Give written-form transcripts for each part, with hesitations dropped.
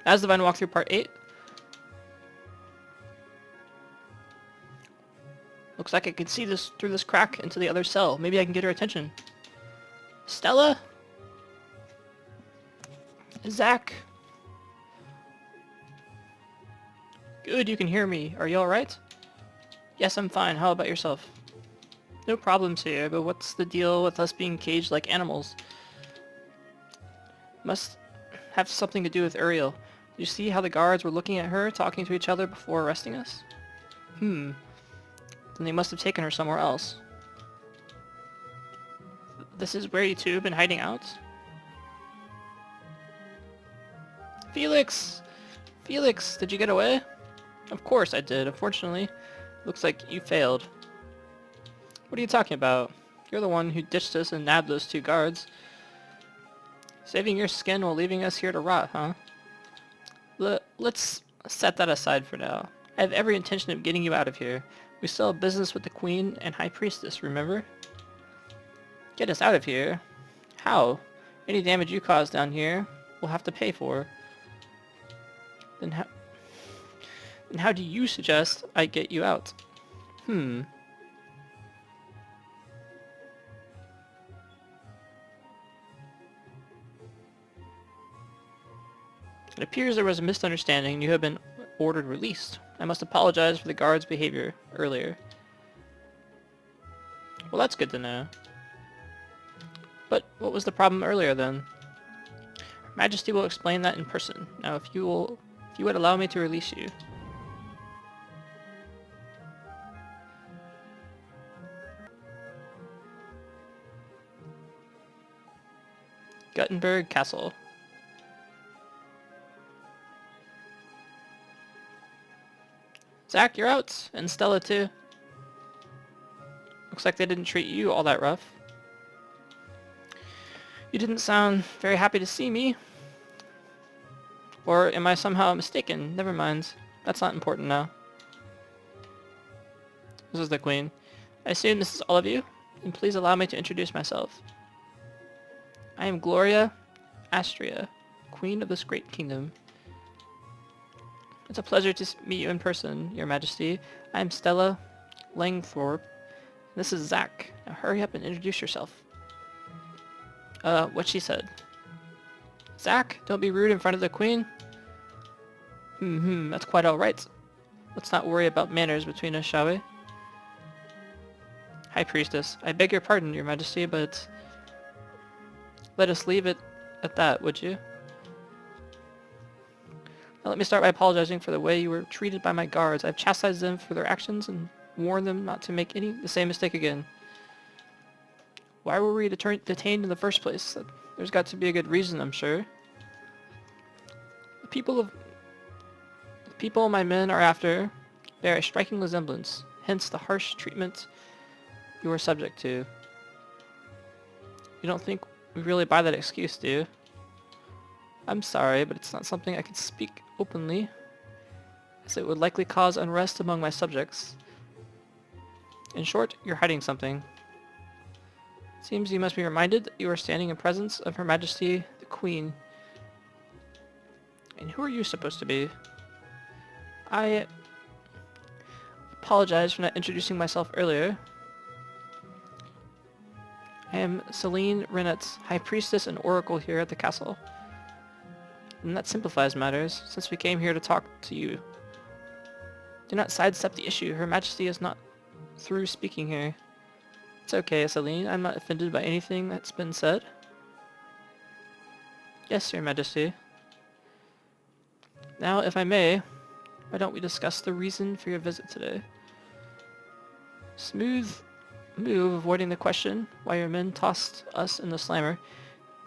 Asdivine walkthrough part 8. Looks like I can see this through this crack into the other cell. Maybe I can get her attention. Stella? Zach? Good, you can hear me. Are you alright? Yes, I'm fine. How about yourself? No problems here, but what's the deal with us being caged like animals? Must have something to do with Uriel. Did you see how the guards were looking at her, talking to each other before arresting us? Then they must have taken her somewhere else. This is where you two have been hiding out? Felix! Felix, did you get away? Of course I did. Unfortunately, looks like you failed. What are you talking about? You're the one who ditched us and nabbed those two guards. Saving your skin while leaving us here to rot, huh? Let's set that aside for now. I have every intention of getting you out of here. We still have business with the Queen and High Priestess, remember? Get us out of here? How? Any damage you cause down here, we'll have to pay for. Then how do you suggest I get you out? It appears there was a misunderstanding and you have been ordered released. I must apologize for the guard's behavior earlier. Well, that's good to know. But what was the problem earlier then? Her Majesty will explain that in person. Now if you would allow me to release you. Guttenberg Castle. Zach, you're out! And Stella too. Looks like they didn't treat you all that rough. You didn't sound very happy to see me. Or am I somehow mistaken? Never mind. That's not important now. This is the Queen. I assume this is all of you? And please allow me to introduce myself. I am Gloria Astria, Queen of this great kingdom. It's a pleasure to meet you in person, Your Majesty. I am Stella Langthorpe. This is Zach. Now hurry up and introduce yourself. What she said. Zach, don't be rude in front of the Queen. That's quite alright. Let's not worry about manners between us, shall we? High Priestess, I beg your pardon, Your Majesty, but let us leave it at that, would you? Now let me start by apologizing for the way you were treated by my guards. I've chastised them for their actions and warned them not to make the same mistake again. Why were we detained in the first place? There's got to be a good reason, I'm sure. The people my men are after bear a striking resemblance, hence the harsh treatment you are subject to. You don't think we really buy that excuse, do you? I'm sorry, but it's not something I can speak openly, as it would likely cause unrest among my subjects. In short, you're hiding something. Seems you must be reminded that you are standing in presence of Her Majesty, the Queen. And who are you supposed to be? I apologize for not introducing myself earlier. I am Celine Rennet, High Priestess and Oracle here at the castle. And that simplifies matters, since we came here to talk to you. Do not sidestep the issue. Her Majesty is not through speaking here. It's okay, Celine. I'm not offended by anything that's been said. Yes, Your Majesty. Now, if I may, why don't we discuss the reason for your visit today? Smooth move, avoiding the question why your men tossed us in the slammer.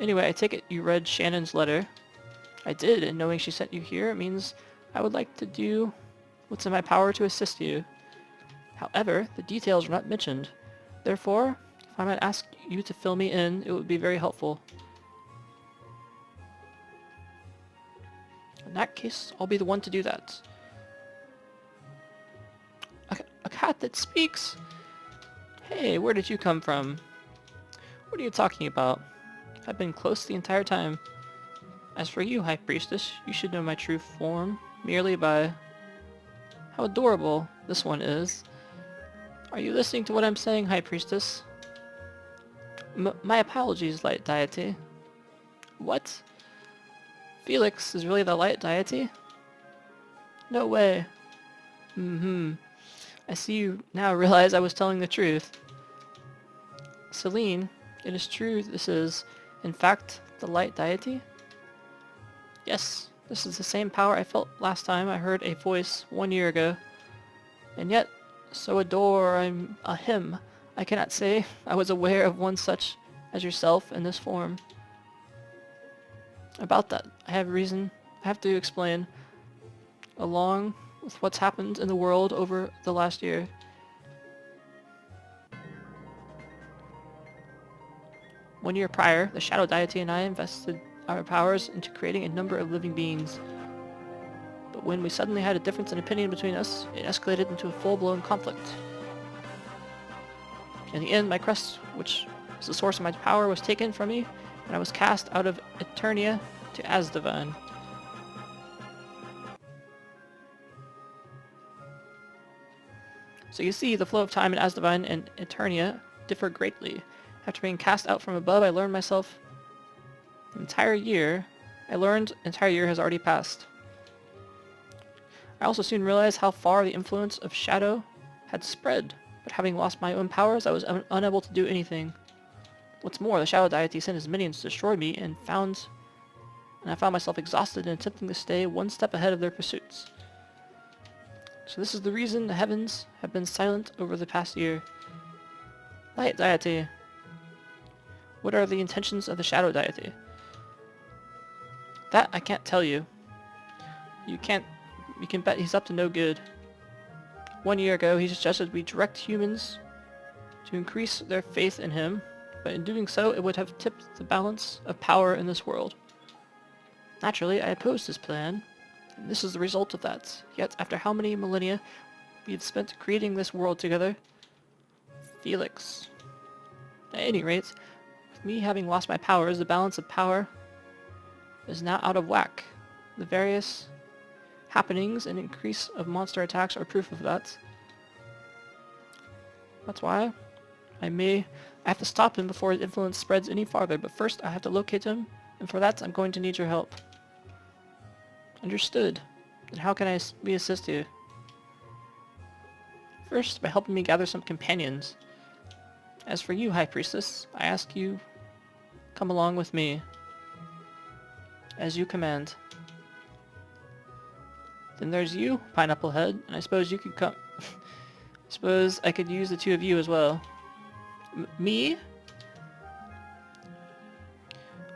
Anyway, I take it you read Shannon's letter. I did, and knowing she sent you here, it means I would like to do what's in my power to assist you. However, the details are not mentioned. Therefore, if I might ask you to fill me in, it would be very helpful. In that case, I'll be the one to do that. A cat that speaks? Hey, where did you come from? What are you talking about? I've been close the entire time. As for you, High Priestess, you should know my true form merely by how adorable this one is. Are you listening to what I'm saying, High Priestess? My apologies, Light Deity. What? Felix is really the Light Deity? No way. I see you now realize I was telling the truth. Celine, it is true this is, in fact, the Light Deity? Yes, this is the same power I felt last time I heard a voice 1 year ago. And yet, so adore I'm a him, I cannot say I was aware of one such as yourself in this form. About that, I have to explain, along with what's happened in the world over the last year. One year prior, the Shadow Deity and I invested our powers into creating a number of living beings. But when we suddenly had a difference in opinion between us, it escalated into a full-blown conflict. In the end, my crest, which was the source of my power, was taken from me, and I was cast out of Eternia to Asdivine. So you see, the flow of time in Asdivine and Eternia differ greatly. After being cast out from above, I learned myself an entire year. An entire year has already passed. I also soon realized how far the influence of Shadow had spread, but having lost my own powers, I was unable to do anything. What's more, the Shadow Deity sent his minions to destroy me, and I found myself exhausted and attempting to stay one step ahead of their pursuits. So this is the reason the heavens have been silent over the past year. Light Deity, what are the intentions of the Shadow Deity? That I can't tell you. You can bet he's up to no good. 1 year ago, he suggested we direct humans to increase their faith in him, but in doing so, it would have tipped the balance of power in this world. Naturally, I opposed his plan, and this is the result of that. Yet, after how many millennia we have spent creating this world together? Felix. At any rate, with me having lost my powers, the balance of power is now out of whack. The various happenings and increase of monster attacks are proof of that. That's why I have to stop him before his influence spreads any farther, but first I have to locate him, and for that I'm going to need your help. Understood. And how can we assist you? First, by helping me gather some companions. As for you, High Priestess, I ask you, come along with me. As you command. Then there's you, Pineapple Head, and I suppose you could come... I suppose I could use the two of you as well. Me?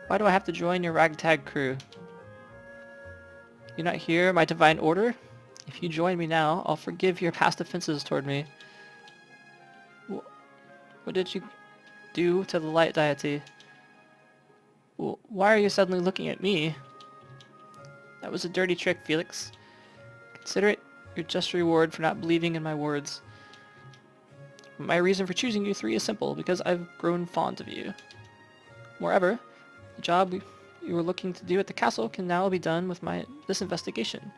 Why do I have to join your ragtag crew? You not hear my divine order? If you join me now, I'll forgive your past offenses toward me. What did you do to the Light Deity? Why are you suddenly looking at me? That was a dirty trick, Felix. Consider it your just reward for not believing in my words. My reason for choosing you three is simple, because I've grown fond of you. Moreover, the job you were looking to do at the castle can now be done with this investigation.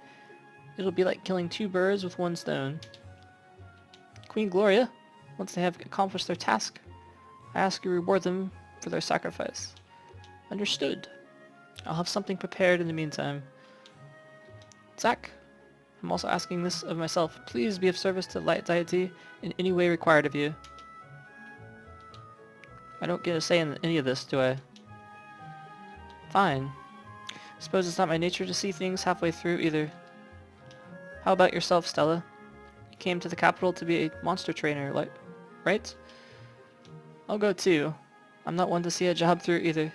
It'll be like killing two birds with one stone. Queen Gloria, once they have accomplished their task, I ask you to reward them for their sacrifice. Understood. I'll have something prepared in the meantime. Zack, I'm also asking this of myself. Please be of service to the Light Deity in any way required of you. I don't get a say in any of this, do I? Fine. Suppose it's not my nature to see things halfway through either. How about yourself, Stella? You came to the capital to be a monster trainer, right? I'll go too. I'm not one to see a job through either.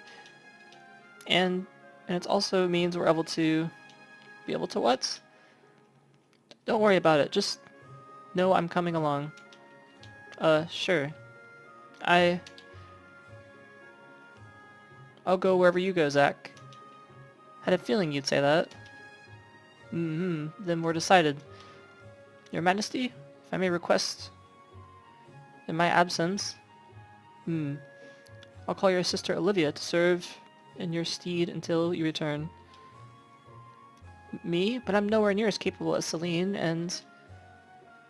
And it also means we're able to... Be able to what? Don't worry about it. Just know I'm coming along. Sure. I'll go wherever you go, Zack. Had a feeling you'd say that. Then we're decided. Your Majesty, if I may request, in my absence, I'll call your sister Olivia to serve in your steed until you return. Me? But I'm nowhere near as capable as Celine, and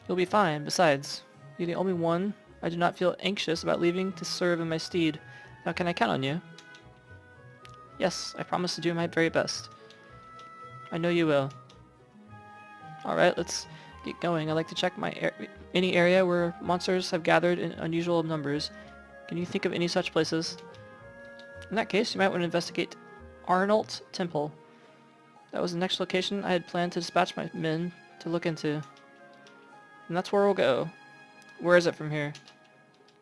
you'll be fine. Besides, you're the only one. I do not feel anxious about leaving to serve in my steed. Now can I count on you? Yes, I promise to do my very best. I know you will. Alright, let's get going. I'd like to check any area where monsters have gathered in unusual numbers. Can you think of any such places? In that case, you might want to investigate Arnold Temple. That was the next location I had planned to dispatch my men to look into. And that's where we'll go. Where is it from here?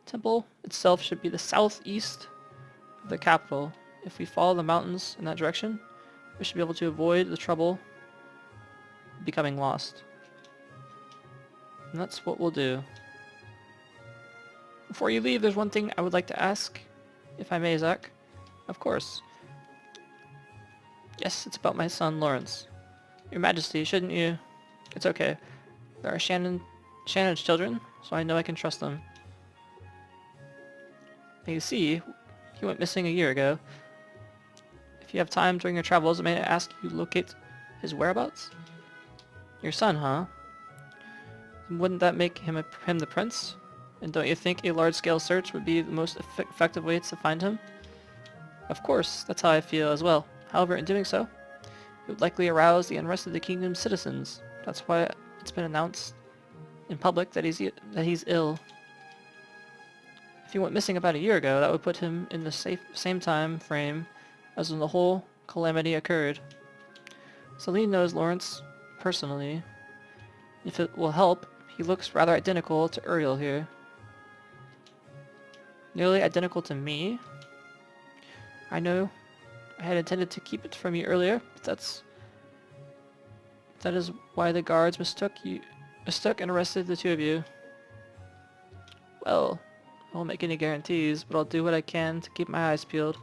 Temple itself should be the southeast of the capital. If we follow the mountains in that direction, we should be able to avoid the trouble of becoming lost. And that's what we'll do. Before you leave, there's one thing I would like to ask, if I may, Zach. Of course. Yes, it's about my son, Lawrence. Your Majesty, shouldn't you? It's okay. There are Shannon's children, so I know I can trust them. Now you see, he went missing a year ago. If you have time during your travels, may I ask you locate his whereabouts? Your son, huh? Wouldn't that make him the prince? And don't you think a large-scale search would be the most effective way to find him? Of course, that's how I feel as well. However, in doing so, it would likely arouse the unrest of the kingdom's citizens. That's why it's been announced in public that he's ill. If he went missing about a year ago, that would put him in the same time frame as when the whole calamity occurred. Celine knows Lawrence personally. If it will help, he looks rather identical to Uriel here. Nearly identical to me. I know I had intended to keep it from you earlier, but that is why the guards mistook and arrested the two of you. Well, I won't make any guarantees, but I'll do what I can to keep my eyes peeled.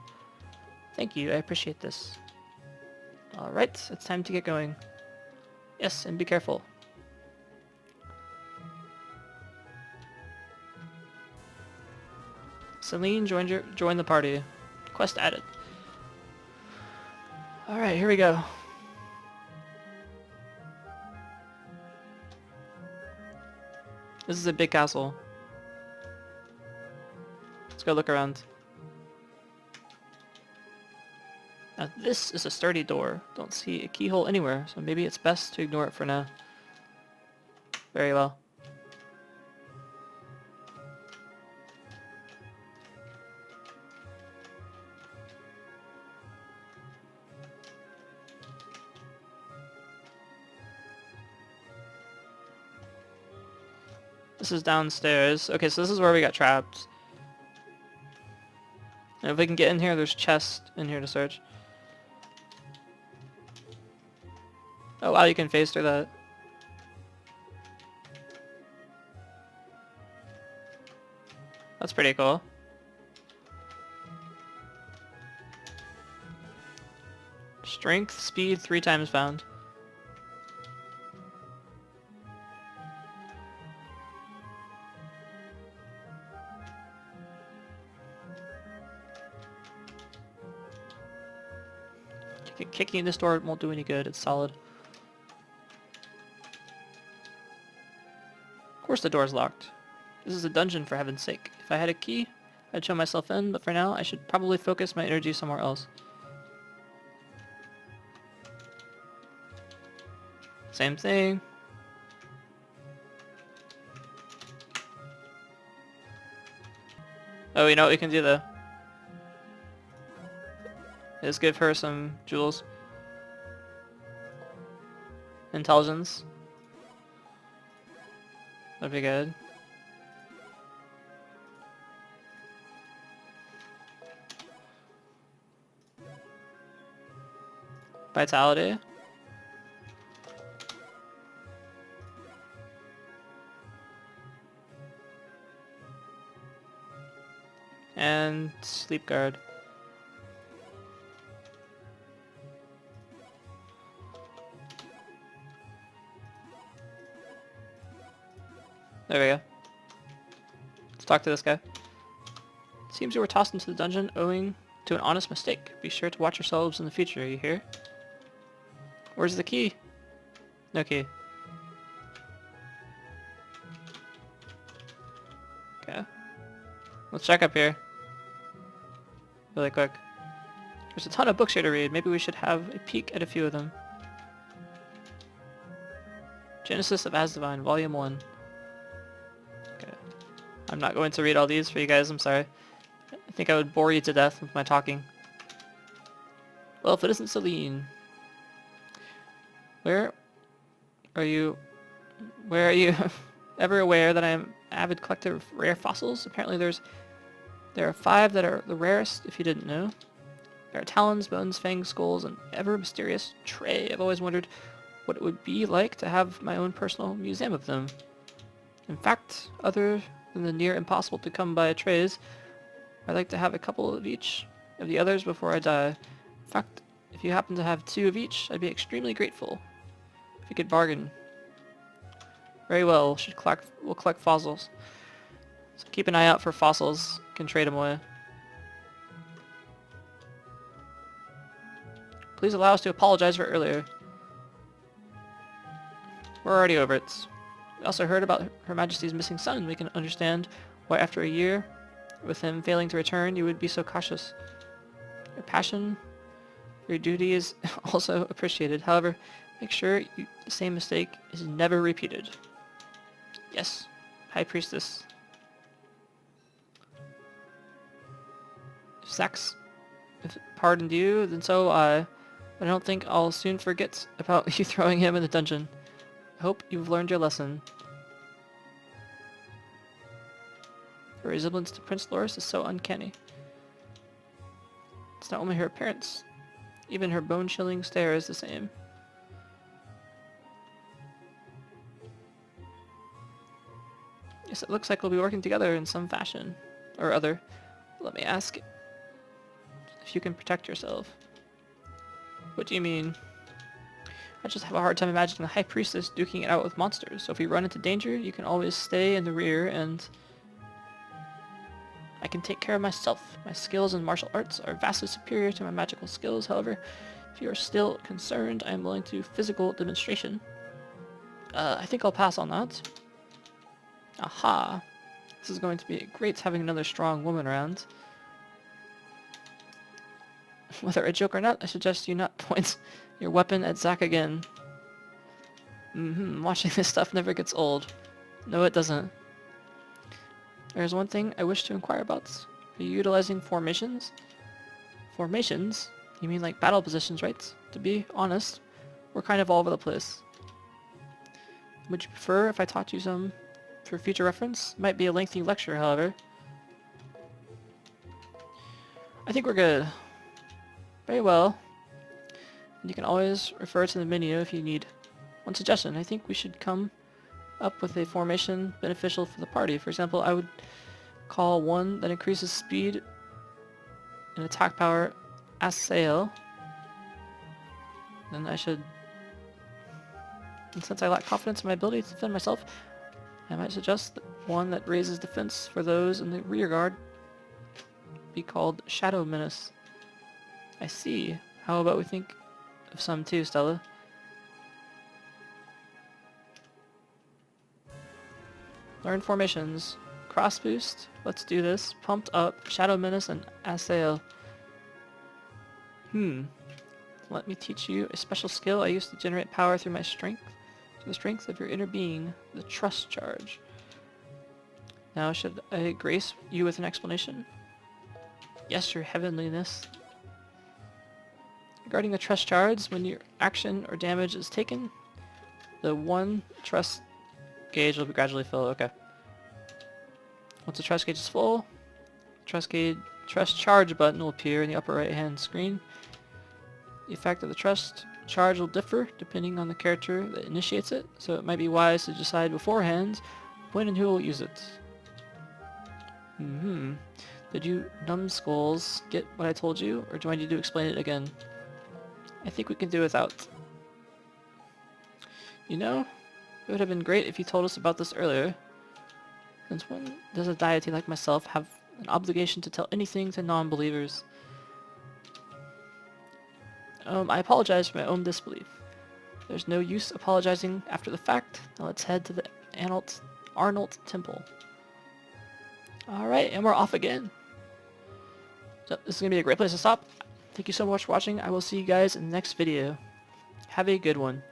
Thank you, I appreciate this. Alright, it's time to get going. Yes, and be careful. Celine joined the party. Quest added. Alright, here we go. This is a big castle. Let's go look around. Now this is a sturdy door. Don't see a keyhole anywhere, so maybe it's best to ignore it for now. Very well. This is downstairs. Okay, so this is where we got trapped. And if we can get in here, there's chests in here to search. Oh wow, you can phase through that. That's pretty cool. Strength, speed, 3 times found. Kicking this door won't do any good, it's solid. Of course the door's locked. This is a dungeon, for heaven's sake. If I had a key, I'd show myself in, but for now I should probably focus my energy somewhere else. Same thing. Oh, you know what we can do though? Is give her some jewels. Intelligence. That'd be good. Vitality. And sleep guard. There we go. Let's talk to this guy. Seems you were tossed into the dungeon owing to an honest mistake. Be sure to watch yourselves in the future, you hear? Where's the key? No key. Okay. Let's check up here. Really quick. There's a ton of books here to read. Maybe we should have a peek at a few of them. Genesis of Asdivine, Volume 1. Okay. I'm not going to read all these for you guys, I'm sorry. I think I would bore you to death with my talking. Well, if it isn't Celine. Where are you ever aware that I am an avid collector of rare fossils? Apparently there are 5 that are the rarest, if you didn't know. There are talons, bones, fangs, skulls, and ever mysterious tray. I've always wondered what it would be like to have my own personal museum of them. In fact, other than the near impossible to come by trays, I'd like to have a couple of each of the others before I die. In fact, if you happen to have 2 of each, I'd be extremely grateful. If you could bargain. Very well, we'll collect fossils. So keep an eye out for fossils. You can trade them away. Please allow us to apologize for earlier. We're already over it. We also heard about Her Majesty's missing son. We can understand why after a year, with him failing to return, you would be so cautious. Your passion for your duty is also appreciated. However, make sure the same mistake is never repeated. Yes, High Priestess. If Zax pardoned you, then so will I. But I don't think I'll soon forget about you throwing him in the dungeon. I hope you've learned your lesson. Her resemblance to Prince Loris is so uncanny. It's not only her appearance. Even her bone-chilling stare is the same. Yes, it looks like we'll be working together in some fashion or other. Let me ask if you can protect yourself. What do you mean? I just have a hard time imagining the High Priestess duking it out with monsters, so if we run into danger, you can always stay in the rear and... I can take care of myself. My skills in martial arts are vastly superior to my magical skills, however, if you are still concerned, I am willing to do physical demonstration. I think I'll pass on that. Aha! This is going to be great having another strong woman around. Whether a joke or not, I suggest you not point your weapon at Zack again. Watching this stuff never gets old. No, it doesn't. There's one thing I wish to inquire about. Are you utilizing formations? Formations? You mean like battle positions, right? To be honest, we're kind of all over the place. Would you prefer if I taught you some for future reference? Might be a lengthy lecture, however. I think we're good. Very well. And you can always refer to the menu if you need. One suggestion, I think we should come up with a formation beneficial for the party. For example, I would call one that increases speed and attack power assail. Then I should... And since I lack confidence in my ability to defend myself, I might suggest one that raises defense for those in the rear guard be called Shadow Menace. I see. How about we think of some too, Stella? Learn formations. Cross boost. Let's do this. Pumped up. Shadow Menace and Assail. Let me teach you a special skill I use to generate power through my strength. To the strength of your inner being. The Trust Charge. Now should I grace you with an explanation? Yes, your heavenliness. Regarding the Trust Charge, when your action or damage is taken, the 1 Trust gauge will be gradually filled. Okay. Once the Trust gauge is full, Trust Charge button will appear in the upper right hand screen. The effect of the Trust Charge will differ depending on the character that initiates it, so it might be wise to decide beforehand when and who will use it. Did you numbskulls get what I told you, or do I need to explain it again? I think we can do without. You know, it would have been great if you told us about this earlier. Since when does a deity like myself have an obligation to tell anything to non-believers? I apologize for my own disbelief. There's no use apologizing after the fact. Now let's head to the Arnold Temple. Alright, and we're off again. So this is going to be a great place to stop. Thank you so much for watching. I will see you guys in the next video. Have a good one.